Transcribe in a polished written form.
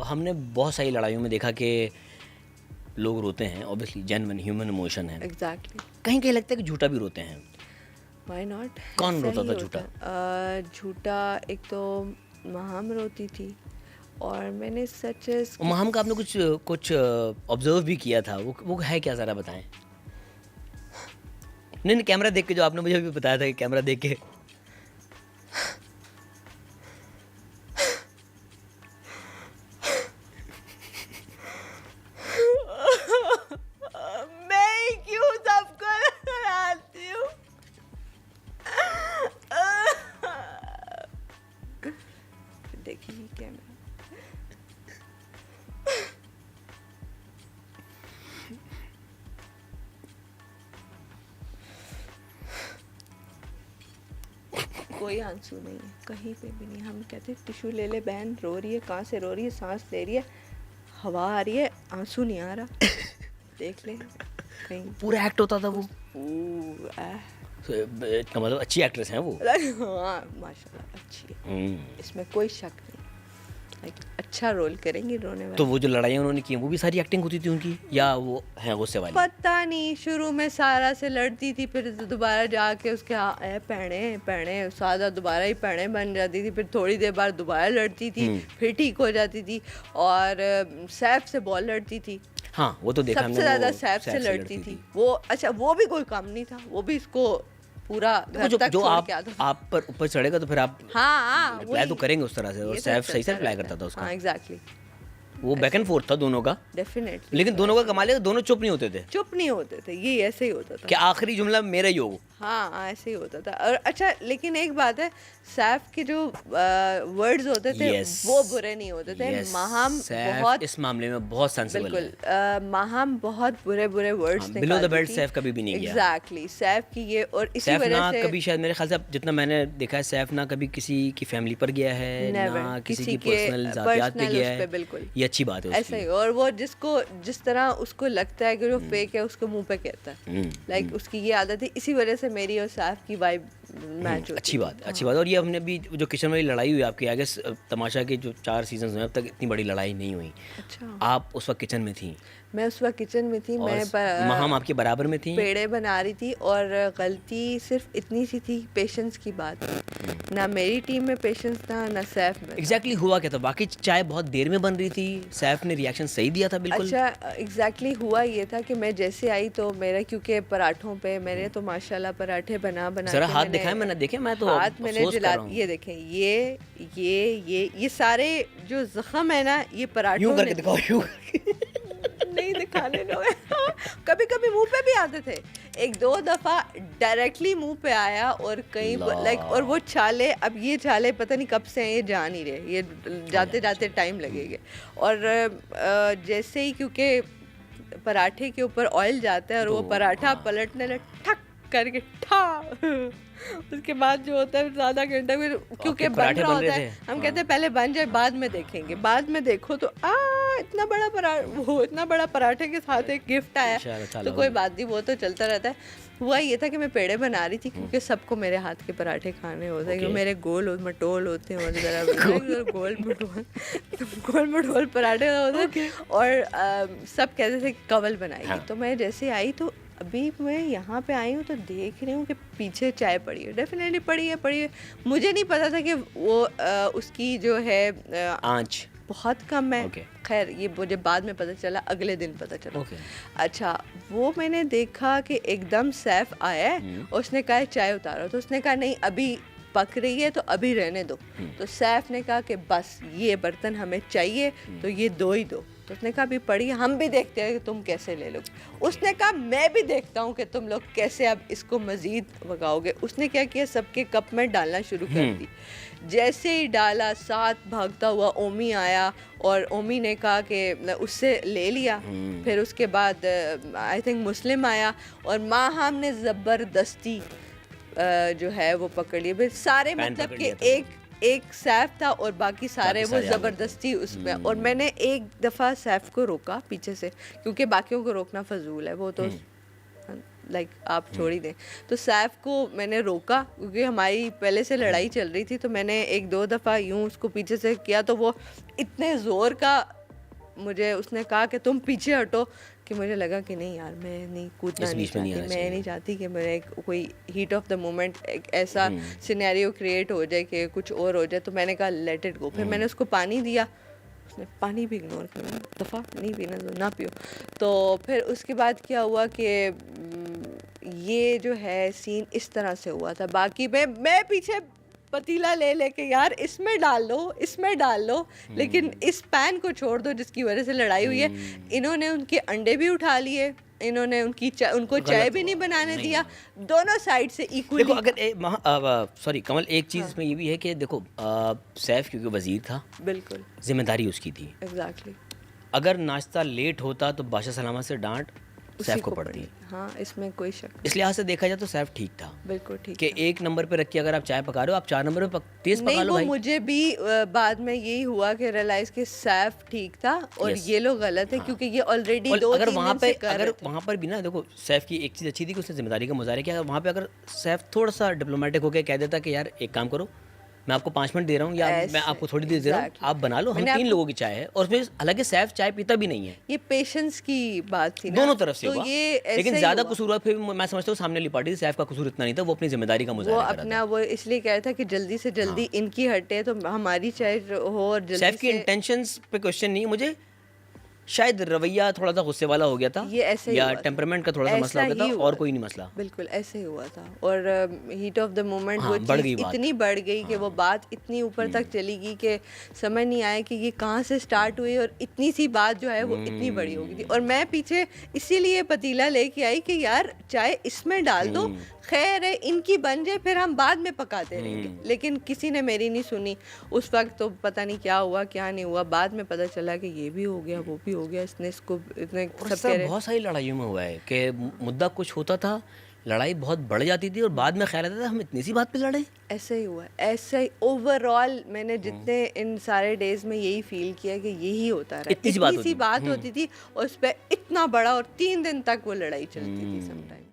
हमने बहुत सारी लड़ाइयों में देखा कि लोग रोते हैं, ऑब्वियसली जेन्युइन ह्यूमन इमोशन है। एग्जैक्टली, कहीं कहीं लगता है कि झूठा भी रोते हैं। Why not. कौन रोता था झूठा? झूठा एक तो महाम रोती थी, और मैंने सच और महम का आपने कुछ कुछ ऑब्जर्व भी किया था, वो है क्या, ज़रा बताएं। नहीं, कैमरा देख के, जो आपने मुझे अभी बताया था कि कैमरा देख के। मैं क्यों सबको हराती हूँ? देखिए कैमरा। कोई आंसू नहीं है कहीं पे भी नहीं। हम कहते टिश्यू ले ले बहन, रो रही है, कहाँ से रो रही है, सांस ले रही है, हवा आ रही है, आंसू नहीं आ रहा। देख ले कहीं। पूरा एक्ट होता था वो। पूरा। इसका मतलब अच्छी एक्ट्रेस हैं वो। हाँ माशाल्लाह अच्छी है, इसमें कोई शक नहीं। लाइक अच्छा रोल करेंगी रोने वाली। तो वो जो लड़ाइयाँ उन्होंने की वो भी सारी एक्टिंग होती थी उनकी, या वो हैं गुस्से वाली? पता नहीं, शुरू में सारा से लड़ती थी, फिर दोबारा जाके उसके पहने पहने सादा दोबारा ही पहने बन जाती थी, फिर थोड़ी देर बाद दोबारा लड़ती थी, फिर ठीक हो जाती थी। और सैफ से बहुत लड़ती थी। हाँ वो तो देखा हमने, सबसे ज्यादा सैफ से लड़ती थी वो। अच्छा वो भी कोई काम नहीं था, वो भी इसको पूरा घर तक जो छोड़ के आता था। आप पर ऊपर चढ़ेगा तो फिर आप हाँ रिप्लाई तो करेंगे उस तरह से, और सैफ सही से रिप्लाई करता था उसका। हाँ एग्जैक्टली, वो बैक एंड फोर्थ था दोनों का, डेफिनेटली। लेकिन दोनों का कमाल है कि दोनों चुप नहीं होते थे। चुप नहीं होते थे, ये ऐसे ही होता था कि आखिरी जुमला मेरा ही हो। हाँ ऐसे ही होता था। और अच्छा लेकिन एक बात है, सैफ के जो वर्ड्स होते थे वो बुरे नहीं होते थे। माहम बहुत इस मामले में बहुत सेंसिबल है। बिल्कुल माहम बहुत बुरे बुरे वर्ड्स निकालती थी। बिलो द बेल्ट सैफ कभी भी नहीं किया। एग्जैक्टली, सैफ की ये, और इसी वजह से कभी, शायद मेरे ख्याल से जितना मैंने देखा है, सैफ ना कभी किसी की फैमिली पर गया है, ना किसी की पर्सनल ज़ातियात पे गया है। बिल्कुल ये अच्छी बात है ऐसा ही। और वो जिसको जिस तरह उसको लगता है कि वो फेक है, उसको मुंह पे कहता है। लाइक उसकी ये आदत है, इसी वजह से मेरी और सैफ की वाइब मैच होती है। अच्छी बात, अच्छी बात। और ये हमने भी जो किचन वाली लड़ाई हुई आपकी, आगे तमाशा के जो 4 सीजन हुए अब तक इतनी बड़ी लड़ाई नहीं हुई। अच्छा, आप उस वक्त किचन में थी? मैं उस वक्त किचन में थी। मैं महम आपके बराबर में थी? पेड़े बना रही थी, और गलती सिर्फ इतनी सी थी, पेशेंस की बात। ना मेरी टीम में पेशेंस था, ना सैफ में। एग्जैक्टली हुआ क्या था? बाकी चाय बहुत देर में बन रही थी, सैफ ने रिएक्शन सही दिया था बिल्कुल। अच्छा एग्जैक्टली हुआ ये था कि मैं जैसे आई तो मेरा, क्योंकि पराठों पे मेरे तो माशाल्लाह पराठे बना जरा हाथ दिखाएं, मैंने देखे, मैं तो हाथ मैंने जला। ये देखें, ये सारे जो जख्म है ना, ये पराठों यूं करके दिखाओ, यूं नहीं दिखाने दो। कभी कभी मुंह पे भी आते थे, 1-2 दफा डायरेक्टली मुंह पे आया, और कई लाइक, और वो छाले, अब ये छाले पता नहीं कब से हैं, ये जा नहीं रहे, ये जाते जाते टाइम लगेगा। और जैसे ही, क्योंकि पराठे के ऊपर ऑयल जाता है और वो पराठा पलटने लगे ठक करके ठा, उसके बाद जो होता है आधा घंटा फिर, क्योंकि बन रहा होता है, हम कहते हैं पहले बन जाए बाद में देखेंगे। बाद में देखो तो इतना बड़ा वो इतना बड़ा पराठे के साथ एक गिफ्ट आया, तो कोई बात नहीं, वो तो चलता रहता है। हुआ ये था कि मैं पेड़े बना रही थी, क्योंकि सबको मेरे हाथ के पराठे खाने होते हैं, मेरे गोल मटोल होते हैं, गोल मटोल पराठे होते हैं। और सब कहते थे कवल बनाएगी। तो मैं जैसे आई, तो अभी मैं यहाँ पे आई हूँ तो देख रही हूँ कि पीछे चाय पड़ी है। डेफिनेटली पड़ी है। मुझे नहीं पता था कि वो उसकी जो है आँच बहुत कम है। खैर ये मुझे बाद में पता चला, अगले दिन पता चला। अच्छा, वो मैंने देखा कि एकदम सैफ आया है, उसने कहा चाय उतारो, तो उसने कहा नहीं अभी पक रही है तो अभी रहने दो। तो सैफ ने कहा कि बस ये बर्तन हमें चाहिए, तो ये 2 ही दो। तो उसने कहा अभी पड़ी, हम भी देखते हैं कि तुम कैसे ले लोगे। उसने कहा मैं भी देखता हूँ कि तुम लोग कैसे अब इसको मज़ीद पकाओगे। उसने क्या किया, सबके कप में डालना शुरू कर दी। जैसे ही डाला, साथ भागता हुआ ओमी आया, और ओमी ने कहा कि उससे ले लिया। फिर उसके बाद आई थिंक मुस्लिम आया, और माहम ने ज़बरदस्ती जो है वो पकड़ लिया। फिर सारे मतलब कि एक सैफ था और बाकी सारे वो ज़बरदस्ती उसमें। और मैंने एक दफ़ा सैफ को रोका पीछे से, क्योंकि बाकियों को रोकना फजूल है, वो तो लाइक आप छोड़ ही दें। तो सैफ को मैंने रोका, क्योंकि हमारी पहले से लड़ाई चल रही थी। तो मैंने 1-2 दफ़ा यूं उसको पीछे से किया, तो वो इतने ज़ोर का मुझे उसने कहा कि तुम पीछे हटो, कि मुझे लगा कि नहीं यार मैं नहीं कूदना इस नहीं बीच में नहीं चाहती, आना मैं चाहिए। नहीं चाहती कि मेरे कोई हीट ऑफ द मोमेंट एक ऐसा सिनेरियो क्रिएट हो जाए कि कुछ और हो जाए। तो मैंने कहा लेट इट गो। फिर मैंने उसको पानी दिया, उसने पानी भी इग्नोर किया, दफ़ा नहीं पीना तो ना पियो। तो फिर उसके बाद क्या हुआ कि ये जो है सीन इस तरह से हुआ था। बाकी मैं पीछे पतीला ले लेके यार इसमें डाल लो, इसमें डाल लो, लेकिन इस पैन को छोड़ दो जिसकी वजह से लड़ाई हुई है। इन्होंने उनके अंडे भी उठा लिए, इन्होंने उनको गलत चाय भी नहीं हुआ, बनाने नहीं दिया, हुआ। दोनों साइड से इक्वली। देखो अगर सॉरी कमल, एक चीज़ इसमें ये भी है कि देखो सैफ क्योंकि वजीर था, बिल्कुल जिम्मेदारी उसकी थी। एग्जैक्टली अगर नाश्ता लेट होता तो बादशाह सलामत से डांट उसी सैफ को को पड़ती। हाँ, इसमें कोई शक नहीं, इस लिहाज से देखा जाए तो सैफ ठीक था बिल्कुल ठीक कि है। एक नंबर पे रख के अगर आप चाय पका रहे हो, आप 4 नंबर पे तेज पका नहीं, लो वो भाई। मुझे भी बाद में यही हुआ कि रियलाइज कि सैफ ठीक था और Yes. ये लोग गलत है, क्योंकि ये ऑलरेडी और 2-3 दिन से कर अगर रहे थे। वहाँ पर भी ना देखो, सैफ की एक चीज़ अच्छी थी कि उसने जिम्मेदारी का मुजाहरा किया। वहाँ पे अगर सैफ थोड़ा सा डिप्लोमेटिक होकर कह देता कि यार एक काम करो, मैं आपको 5 मिनट दे रहा हूँ या मैं ऐसे, आपको थोड़ी देर दे रहा हूँ, exactly. आप बना लो, हम मैंने 3 आपको- लोगों की चाय है। और उसमें हालांकि सैफ चाय पीता भी नहीं है, ये पेशेंस की बात थी ना, दोनों तरफ से तो हुआ। ये ऐसे लेकिन ही ज़्यादा हुआ। कसूर हुआ फिर मैं समझता हूँ सामने वाली पार्टी, सैफ का कसूर इतना नहीं था, वो अपनी जिम्मेदारी का वो मुजाहरा कर रहा अपना वो इसलिए कह रहा था कि जल्दी से जल्दी इनकी हटे तो हमारी चाय हो और था। जल्दी सैफ की से इंटेंशंस पे क्वेश्चन नहीं है मुझे, शायद रवैया थोड़ा सा गुस्से वाला हो गया था, ये ऐसे ही या हुआ था। टेम्परमेंट का थोड़ा सा ऐसा मसला हो गया ही था, हुआ और था। कोई नहीं मसला। बिल्कुल ऐसे ही हुआ था। और हीट ऑफ द मोमेंट हाँ, वो बढ़ चीज़ गई बात। इतनी बढ़ गई कि वो बात इतनी ऊपर तक चली गई कि समझ नहीं आया कि ये कहाँ से स्टार्ट हुई और इतनी सी बात जो है वो इतनी बड़ी हो गई थी। और मैं पीछे इसीलिए पतीला लेके आई कि यार चाय इसमें डाल दो, खैर है इनकी बन जाए, फिर हम बाद में पकाते रहेंगे। लेकिन किसी ने मेरी नहीं सुनी उस वक्त। तो पता नहीं क्या हुआ क्या नहीं हुआ, बाद में पता चला कि ये भी हो गया वो भी हो गया, इसने इसको इतने और सब सब कह रहे बहुत सारी लड़ाइयों में हुआ है कि मुद्दा कुछ होता था, लड़ाई बहुत बढ़ जाती थी और बाद में ख्याल आता था हम इतनी सी बात पे लड़े। ऐसे ही हुआ है। ऐसे ही ओवरऑल मैंने जितने इन सारे डेज में यही फील किया कि यही होता रहा। इतनी सी बात होती थी और उस पर इतना बड़ा, और 3 दिन तक वो लड़ाई चलती थी समटाइम।